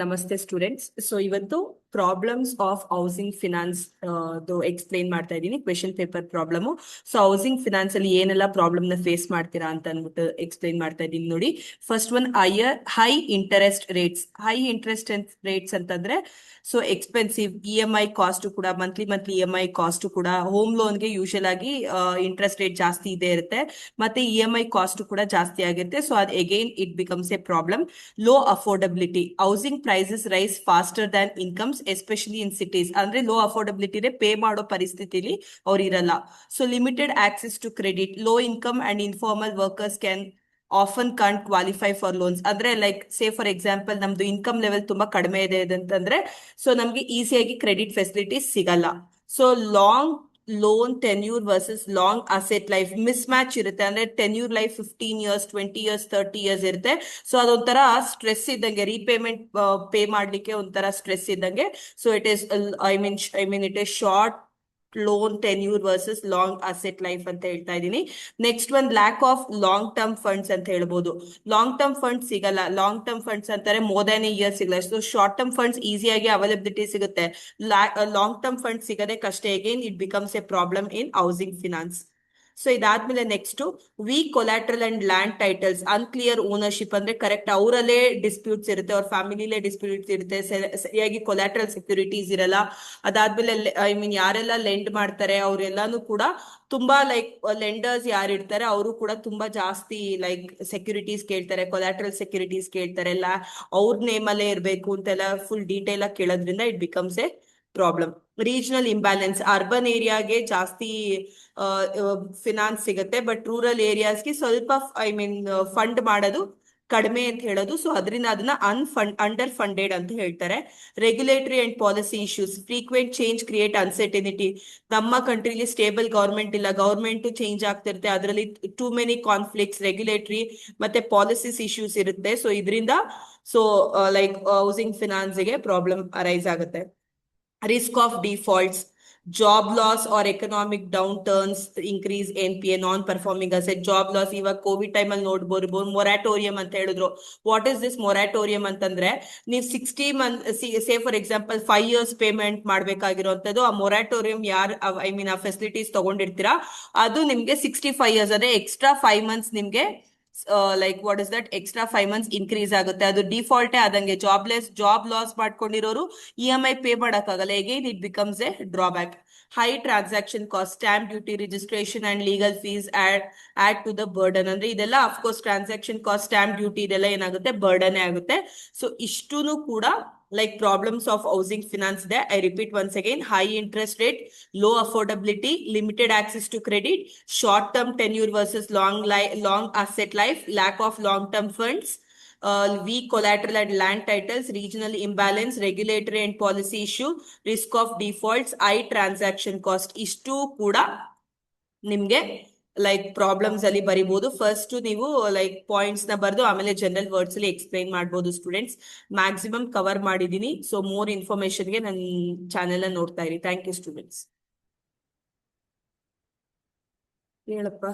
ನಮಸ್ತೆ students. So ಇವತ್ತು problems of housing finance explain ಮಾಡ್ತಾ ಇದ್ದೀನಿ. Question paper problem. So housing finance ಅಲ್ಲಿ ಏನೆಲ್ಲ ಪ್ರಾಬ್ಲಮ್ ನ ಫೇಸ್ ಮಾಡ್ತೀರಾ ಅಂತ ಅಂದ್ಬಿಟ್ಟು ಎಕ್ಸ್ಪ್ಲೈನ್ ಮಾಡ್ತಾ ಇದ್ದೀನಿ ನೋಡಿ. First one, high interest rates. High interest rates ಅಂತಂದ್ರೆ ಸೊ ಎಕ್ಸ್ಪೆನ್ಸಿವ್ EMI ಕಾಸ್ಟ್ ಕೂಡ, ಮಂತ್ಲಿ EMI ಕಾಸ್ಟ್ ಕೂಡ, ಹೋಮ್ ಲೋನ್ಗೆ ಯೂಶಲ್ ಆಗಿ ಇಂಟ್ರೆಸ್ಟ್ ರೇಟ್ ಜಾಸ್ತಿ ಇದೆ ಇರುತ್ತೆ, ಮತ್ತೆ EMI ಕಾಸ್ಟ್ ಕೂಡ ಜಾಸ್ತಿ ಆಗಿರುತ್ತೆ. ಸೊ ಅದು again it becomes a problem. Low affordability, housing prices rise faster than incomes especially in cities. ಅಂದ್ರೆ ಲೋ ಅಫೋರ್ಡಬಿಲಿಟಿ ಪೇ ಮಾಡೋ ಪರಿಸ್ಥಿತಿಲಿ ಅವ್ರು ಇರಲ್ಲ. So limited access to credit, low income and informal workers can often can't qualify for loans. ಅಂದ್ರೆ like say for example ನಮ್ದು income level ತುಂಬಾ ಕಡಿಮೆ ಇದೆ ಅಂತಂದ್ರೆ ಸೊ ನಮ್ಗೆ ಈಸಿಯಾಗಿ ಕ್ರೆಡಿಟ್ ಫೆಸಿಲಿಟೀಸ್ ಸಿಗಲ್ಲ. So long loan tenure versus long asset life miss match ಇರುತ್ತೆ. ಅಂದ್ರೆ tenure life 15 years, 20 years, 30 years ಇರುತ್ತೆ. ಸೊ ಅದೊಂಥರ ಸ್ಟ್ರೆಸ್ ಇದ್ದಂಗೆ, ರೀಪೇಮೆಂಟ್ ಪೇ ಮಾಡ್ಲಿಕ್ಕೆ ಒಂಥರ ಸ್ಟ್ರೆಸ್ ಇದ್ದಂಗೆ. So it is I mean it is short loan tenure versus long asset life ಅಂತ ಹೇಳ್ತಾ ಇದ್ದೀನಿ. ನೆಕ್ಸ್ಟ್ ಒಂದು lock of long term funds ಅಂತ ಹೇಳ್ಬೋದು. ಲಾಂಗ್ ಟರ್ಮ್ ಫಂಡ್ಸ್ ಸಿಗಲ್ಲ. ಲಾಂಗ್ ಟರ್ಮ್ ಫಂಡ್ಸ್ ಅಂತಾರೆ ಮೋರ್ ದನ್ ಎ ಇಯರ್ ಸಿಗಲ್ಲ. ಸೊ ಶಾರ್ಟ್ ಟರ್ಮ್ ಫಂಡ್ಸ್ ಈಸಿಯಾಗಿ ಅವೈಲಬಿಲಿಟಿ ಸಿಗುತ್ತೆ. ಲಾಂಗ್ ಟರ್ಮ್ ಫಂಡ್ ಸಿಗದೆ ಕಷ್ಟ. Again it becomes a problem in housing finance. So ಇದಾದ್ಮೇಲೆ next, week collateral and land titles, unclear ownership. ಅಂದ್ರೆ correct ಅವರಲ್ಲೇ disputes ಇರುತ್ತೆ, ಅವ್ರ ಫ್ಯಾಮಿಲಿಲೇ ಡಿಸ್ಪ್ಯೂಟ್ಸ್ ಇರುತ್ತೆ, ಸರಿಯಾಗಿ ಕೊಲಾಟ್ರಲ್ ಸೆಕ್ಯೂರಿಟೀಸ್ ಇರಲ್ಲ. ಅದಾದ್ಮೇಲೆ ಯಾರೆಲ್ಲ ಲೆಂಡ್ ಮಾಡ್ತಾರೆ ಅವರೆಲ್ಲಾನು ಕೂಡ ತುಂಬಾ ಲೈಕ್ ಲೆಂಡರ್ಸ್ ಯಾರು ಇರ್ತಾರೆ ಅವರು ಕೂಡ ತುಂಬಾ ಜಾಸ್ತಿ ಲೈಕ್ ಸೆಕ್ಯೂರಿಟೀಸ್ ಕೇಳ್ತಾರೆ, ಕೊಲಾಟ್ರಲ್ ಸೆಕ್ಯೂರಿಟೀಸ್ ಕೇಳ್ತಾರೆ, ಎಲ್ಲ ಅವ್ರ ನೇಮಲ್ಲೇ ಇರಬೇಕು ಅಂತೆಲ್ಲ ಫುಲ್ ಡೀಟೇಲ್ ಆಗಿ ಕೇಳೋದ್ರಿಂದ it becomes a problem. Regional imbalance, urban ಏರಿಯಾಗೆ ಜಾಸ್ತಿ ಫಿನಾನ್ಸ್ ಸಿಗುತ್ತೆ, ಬಟ್ ರೂರಲ್ ಏರಿಯಾಸ್ಗೆ ಸ್ವಲ್ಪ ಫಂಡ್ ಮಾಡೋದು ಕಡಿಮೆ ಅಂತ ಹೇಳೋದು. ಸೊ ಅದರಿಂದ ಅದನ್ನ ಅಂಡರ್ ಫಂಡೆಡ್ ಅಂತ ಹೇಳ್ತಾರೆ. Regulatory and policy issues, frequent change create uncertainty. ನಮ್ಮ ಕಂಟ್ರಿಲಿ ಸ್ಟೇಬಲ್ ಗವರ್ಮೆಂಟ್ ಇಲ್ಲ, ಗವರ್ಮೆಂಟ್ ಚೇಂಜ್ ಆಗ್ತಿರುತ್ತೆ, ಅದರಲ್ಲಿ ಟೂ ಮೆನಿ ಕಾನ್ಫ್ಲಿಕ್ಟ್ಸ್, ರೆಗ್ಯುಲೇಟರಿ ಮತ್ತೆ ಪಾಲಿಸೀಸ್ ಇಶ್ಯೂಸ್ ಇರುತ್ತೆ. ಸೊ ಇದರಿಂದ ಸೊ ಲೈಕ್ ಹೌಸಿಂಗ್ ಫಿನಾನ್ಸ್ಗೆ ಪ್ರಾಬ್ಲಮ್ ಅರೈಸ್ ಆಗುತ್ತೆ. Risk of defaults, job loss or economic downturns increase NPA, non performing asset. Job loss, ಇವಾಗ Covid time ಅಲ್ಲಿ ನೋಡ್ಬೋದು ಮೊರಾಟೋರಿಯಂ ಅಂತ ಹೇಳಿದ್ರು. ವಾಟ್ ಇಸ್ ದಿಸ್ ಮೊರಾಟೋರಿಯಂ ಅಂತಂದ್ರೆ, ನೀವು 60 month say for example 5 years payment ಮಾಡ್ಬೇಕಾಗಿರೋಂಥದ್ದು, ಆ ಮೊರಾಟೋರಿಯಂ ಯಾರು ಆ ಫೆಸಿಲಿಟೀಸ್ ತಗೊಂಡಿರ್ತೀರಾ ಅದು ನಿಮ್ಗೆ 65 ಇಯರ್ಸ್ ಅದೇ ಎಕ್ಸ್ಟ್ರಾ 5 ಮಂತ್ಸ್ ನಿಮ್ಗೆ like what is that extra 5 months increase ಆಗುತ್ತೆ. ಅದು ಡಿಫಾಲ್ಟೇ ಆದಂಗೆ. ಜಾಬ್ ಲಾಸ್ ಮಾಡ್ಕೊಂಡಿರೋರು EMI ಪೇ ಮಾಡಕ್ಕಾಗಲ್ಲ. Again it becomes a drawback. High transaction cost, stamp duty, registration and legal fees add to the burden. ಅಂದ್ರೆ ಇದೆಲ್ಲ of course transaction cost, stamp duty ಇದೆಲ್ಲ ಏನಾಗುತ್ತೆ, ಬರ್ಡನ್ ಆಗುತ್ತೆ. ಸೊ ಇಷ್ಟೂನು ಕೂಡ like problems of housing finance there. I repeat once again: high interest rate, low affordability, limited access to credit, short term tenure versus long asset life, lack of long term funds, weak collateral and land titles, regional imbalance, regulatory and policy issue, risk of defaults, high transaction cost. ಇಷ್ಟು ಕೂಡ ನಿಮ್ಗೆ like problems ಅಲ್ಲಿ ಬರಿಬಹುದು. First ನೀವು like points ನ ಬರೆದು ಆಮೇಲೆ general words ಅಲ್ಲಿ ಎಕ್ಸ್ಪ್ಲೈನ್ ಮಾಡಬಹುದು ಸ್ಟೂಡೆಂಟ್ಸ್. ಮ್ಯಾಕ್ಸಿಮಮ್ ಕವರ್ ಮಾಡಿದೀನಿ. ಸೊ ಮೋರ್ ಇನ್ಫಾರ್ಮೇಶನ್ಗೆ ನನ್ನ ಚಾನೆಲ್ ನ ನೋಡ್ತಾ ಇರಿ. Thank you students. ಹೇಳಪ್ಪ.